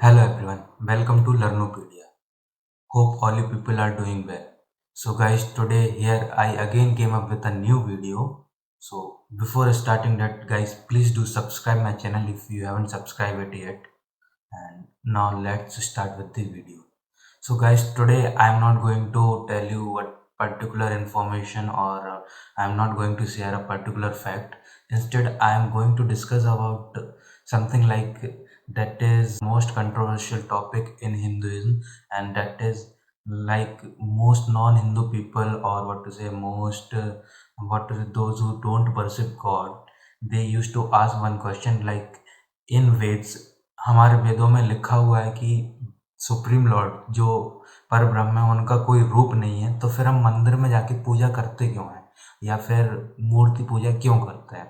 Hello everyone, welcome to Learnopedia. Hope all you people are doing well. So guys, today here I again came up with a new video. So before starting that guys, please do subscribe my channel if you haven't subscribed it yet. And now let's start with the video. So guys, today I'm not going to tell you what particular information or I'm not going to share a particular fact. Instead, I am going to discuss about something like that is most controversial topic in Hinduism, and that is like most non-Hindu people, or what to say, most what to say, those who don't worship God, they used to ask one question like in Veds, हमारे वेदों में लिखा हुआ है कि supreme Lord जो पर ब्रह्म है उनका कोई रूप नहीं है, तो फिर हम मंदिर में जाके पूजा करते क्यों हैं या फिर मूर्ति पूजा क्यों करते हैं?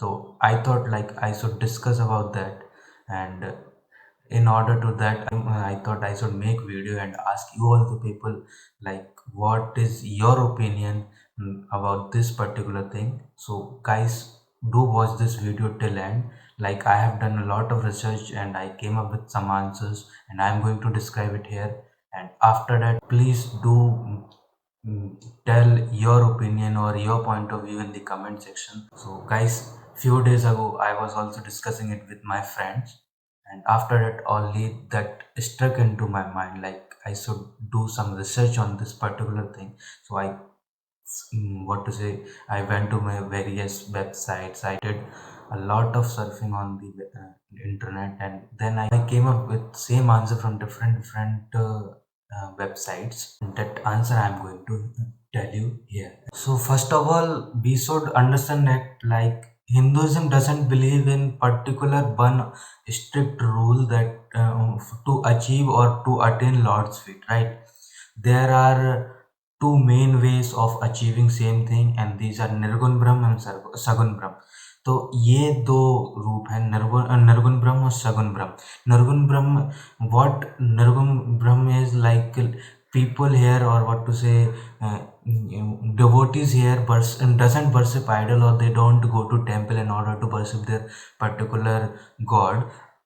तो I thought like I should discuss about that, and in order to that I thought I should make video and ask you all the people like what is your opinion about this particular thing. So guys, do watch this video till end. Like I have done a lot of research and I came up with some answers and I'm going to describe it here, and after that please do tell your opinion or your point of view in the comment section. So guys, few days ago I was also discussing it with my friends, and after that only that struck into my mind like I should do some research on this particular thing. So I what to say, I went to my various websites, I did a lot of surfing on the internet, and then I came up with same answer from different websites. That answer I'm going to tell you here. So first of all, we should understand that like Hinduism doesn't believe in particular one strict rule that to achieve or to attain Lord's feet, right? There are two main ways of achieving same thing, and these are Nirgun Brahm and Sagun Brahm. तो ये दो रूप हैं, निर्गुण ब्रह्म और सगुण ब्रह्म. निर्गुण ब्रह्म, what निर्गुण ब्रह्म is like people here, or what to say, devotees here doesn't worship idol, or they don't go to temple in order to worship their particular god.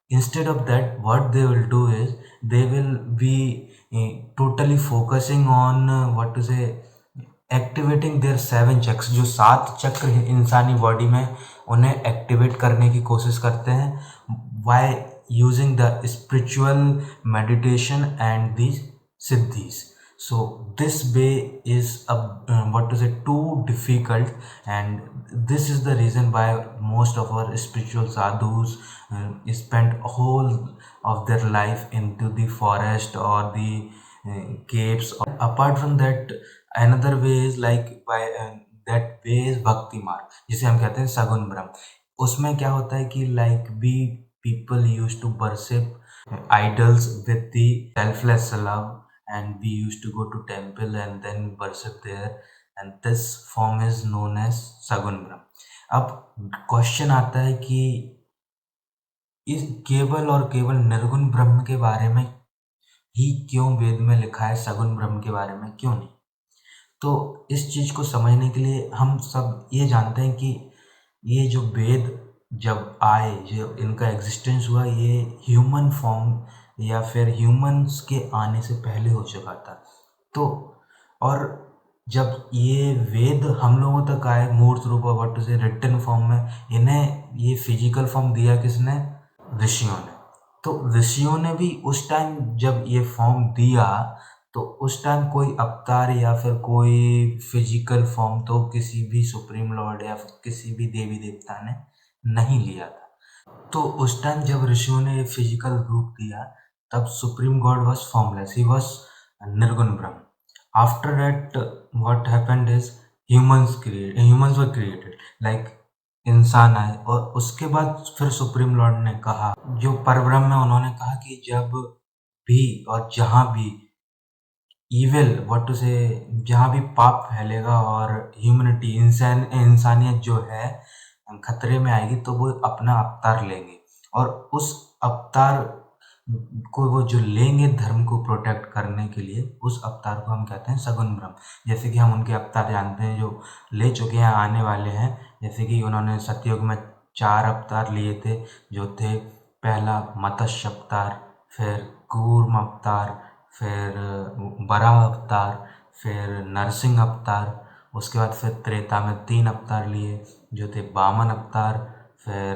Instead of that, what they will do is they will be totally focusing on what to say, activating their 7 chakra. जो 7 चक्र इंसानी body में, उन्हें activate करने की कोशिश करते हैं by using the spiritual meditation and the सिद्धीज. So this way is what to say, too difficult, and this is the reason why most of our spiritual sadhus spend whole of their life into the forest or the caves. Apart from that, another way is like by that way is भक्ति मार्ग, जिसे हम कहते हैं सगुन ब्रह्म. उसमें क्या होता है कि like we people used to worship idols with the selfless love, and we used to go to temple and then worship there, and this form is known as सगुन ब्रह्म. अब क्वेश्चन आता है कि इस केवल और केवल निर्गुण ब्रह्म के बारे में ही क्यों वेद में लिखा है, सगुण ब्रह्म के बारे में क्यों नहीं? तो इस चीज़ को समझने के लिए हम सब ये जानते हैं कि ये जो वेद जब आए, जो इनका एग्जिस्टेंस हुआ, ये ह्यूमन फॉर्म या फिर ह्यूमंस के आने से पहले हो चुका था. तो और जब ये वेद हम लोगों तक आए मूर्त रूप और व्हाट टू से रिटन फॉर्म में, इन्हें ये फिजिकल फॉर्म दिया किसने? ऋषियों ने. तो ऋषियों ने भी उस टाइम जब ये फॉर्म दिया, तो उस टाइम कोई अवतार या फिर कोई फिजिकल फॉर्म तो किसी भी सुप्रीम लॉर्ड या फिर किसी भी देवी देवता ने नहीं लिया था. तो उस टाइम जब ऋषियों ने फिजिकल रूप दिया, तब supreme God was formless, he was निर्गुण ब्रह्म. After that what happened is humans were created, like इंसान आए, और उसके बाद फिर सुप्रीम लॉर्ड ने कहा, जो परब्रह्म है, उन्होंने कहा कि जब भी और जहाँ भी इविल व्हाट टू से, जहाँ भी पाप फैलेगा और ह्यूमैनिटी इंसानियत जो है खतरे में आएगी, तो वो अपना अवतार लेंगे, और उस अवतार को वो जो लेंगे धर्म को प्रोटेक्ट करने के लिए, उस अवतार को हम कहते हैं सगुन ब्रह्म. जैसे कि हम उनके अवतार जानते हैं जो ले चुके हैं, आने वाले हैं. जैसे कि उन्होंने सतयुग में 4 अवतार लिए थे, जो थे पहला मत्स्य अवतार, फिर कूर्म अवतार, फिर बराह अवतार, फिर नरसिंह अवतार। उसके बाद फिर त्रेता में 3 अवतार लिए जो थे वामन अवतार, फिर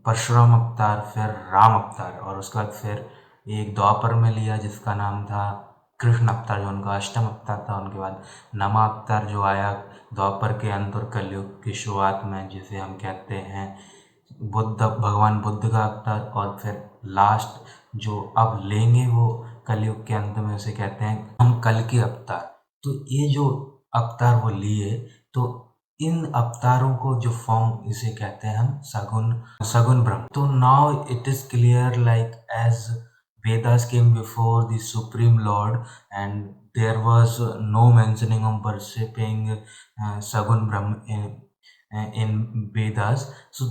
परशुराम अवतार, फिर राम अवतार। और उसके बाद फिर एक द्वापर में लिया जिसका नाम था कृष्ण अवतार, जो उनका अष्टम अवतार था। उनके बाद नमा अवतार जो आया द्वापर के अंत और कलयुग की शुरुआत में, जिसे हम कहते हैं भगवान बुद्ध का अवतार। और फिर लास्ट जो अब लेंगे वो कलयुग के अंत में, उसे कहते हैं हम कल के अवतार। तो ये जो अवतार वो लिए, तो इन अवतारों को जो फॉर्म इसे कहते हैं हम सगुन ब्रह्म। तो now it is clear like as Vedas came before the Supreme Lord, and there was no mentioning of worshipping Sagun Brahma in Vedas. So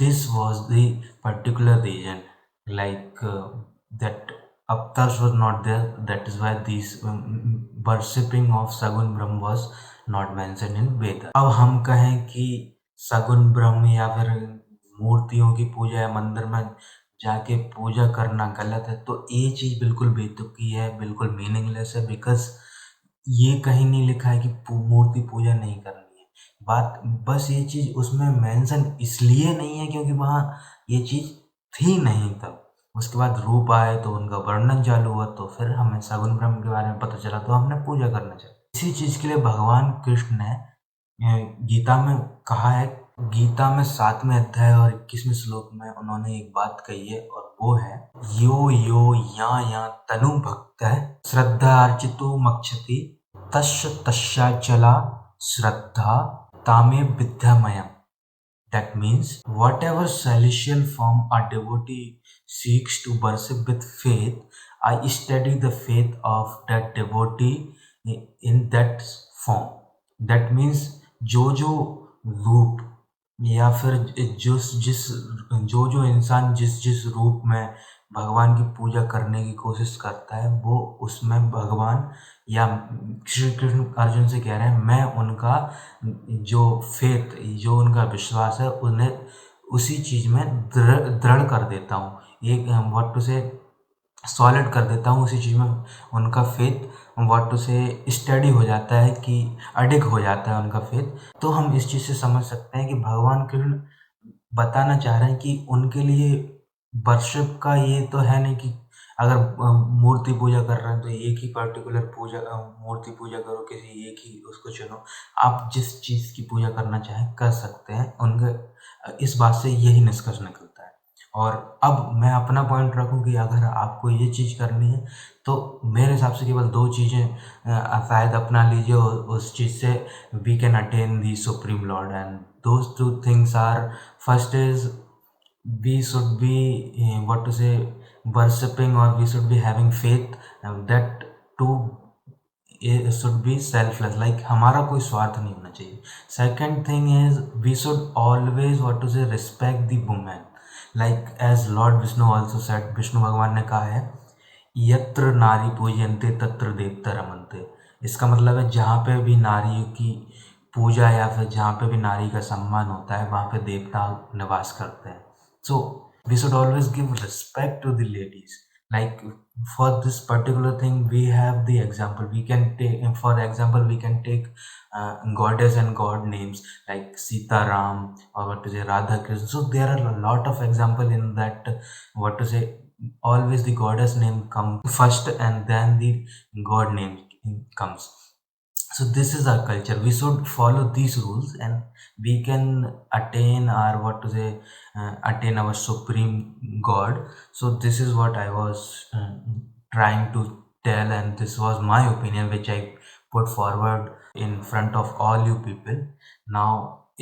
this was the particular reason, like that avatars were not there. That is why these worshipping of Sagun Brahma was not mentioned in Vedas. अब हम कहें कि सगुन ब्रह्म या फिर मूर्तियों की पूजा या मंदिर में जाके पूजा करना गलत है, तो ये चीज़ बिल्कुल बेतुकी है, बिल्कुल मीनिंगलेस है। बिकॉज ये कहीं नहीं लिखा है कि मूर्ति पूजा नहीं करनी है। बात बस ये चीज़ उसमें मेंशन इसलिए नहीं है क्योंकि वहाँ ये चीज़ थी नहीं तब। उसके बाद रूप आए तो उनका वर्णन चालू हुआ, तो फिर हमें सगुन ब्रह्म के बारे में पता चला, तो हमने पूजा करना चाहिए। इसी चीज़ के लिए भगवान कृष्ण ने गीता में कहा है। गीता में 7वें अध्याय और 21वें श्लोक में उन्होंने एक बात कही है, और वो है यो यो या तनु भक्त श्रद्धा अर्चितो मक्षति तस्याचला श्रद्धा Tame विद्यामयम। That means whatever celestial form a devotee seeks to worship with faith, I study the faith of that devotee in that form. That means जो जो रूप या फिर जो जो इंसान जिस जिस रूप में भगवान की पूजा करने की कोशिश करता है, वो उसमें भगवान या श्री कृष्ण अर्जुन से कह रहे हैं, मैं उनका जो फेथ, जो उनका विश्वास है, उन्हें उसी चीज़ में दृढ़ कर देता हूँ, एक व्हाट टू से सॉलिड कर देता हूँ उसी चीज़ में। उनका फेथ व्हाट टू से स्टडी हो जाता है, कि अडिग हो जाता है उनका फेथ। तो हम इस चीज़ से समझ सकते हैं कि भगवान कृष्ण बताना चाह रहे हैं कि उनके लिए वर्शिप का ये तो है नहीं कि अगर मूर्ति पूजा कर रहे हैं तो एक ही पर्टिकुलर मूर्ति पूजा करो, किसी एक ही उसको चुनो। आप जिस चीज़ की पूजा करना चाहें कर सकते हैं। उनके इस बात से यही निष्कर्ष निकलता है। और अब मैं अपना पॉइंट रखूं कि अगर आपको ये चीज़ करनी है तो मेरे हिसाब से केवल 2 चीज़ें शायद अपना लीजिए, उस चीज़ से we can attain the supreme lord. And those 2 things are, first is we should be what to say worshipping, or we should be having faith, that too should be selfless, like हमारा कोई स्वार्थ नहीं होना चाहिए। Second thing is we should always what to say respect the woman, like as Lord Vishnu also said, Vishnu भगवान ने कहा है यत्र नारी पूजयन्ते तत्र देवता रमन्ते। इसका मतलब है जहाँ पे भी नारी की पूजा या फिर जहाँ पे भी नारी का सम्मान होता है, वहाँ पे देवता निवास करते हैं। So we should always give respect to the ladies. Like for this particular thing, we have the example. We can take, for example, we can take goddess and god names like Sita Ram, or what to say Radha Krishna. So there are a lot of example in that. What to say, always the goddess name come first, and then the god name comes. So this is our culture. We should follow these rules, and we can attain our what to say attain our supreme god. So this is what I was trying to tell, and this was my opinion which I put forward in front of all you people. Now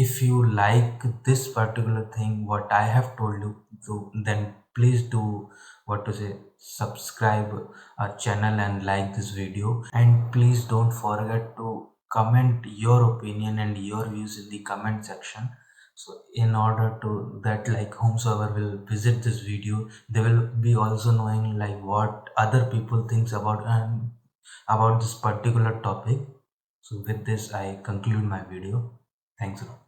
if you like this particular thing what I have told you, so then please do what to say subscribe our channel and like this video, and please don't forget to comment your opinion and your views in the comment section. So in order to that, like whomsoever will visit this video, they will be also knowing like what other people thinks about this particular topic. So with this I conclude my video. Thanks a lot.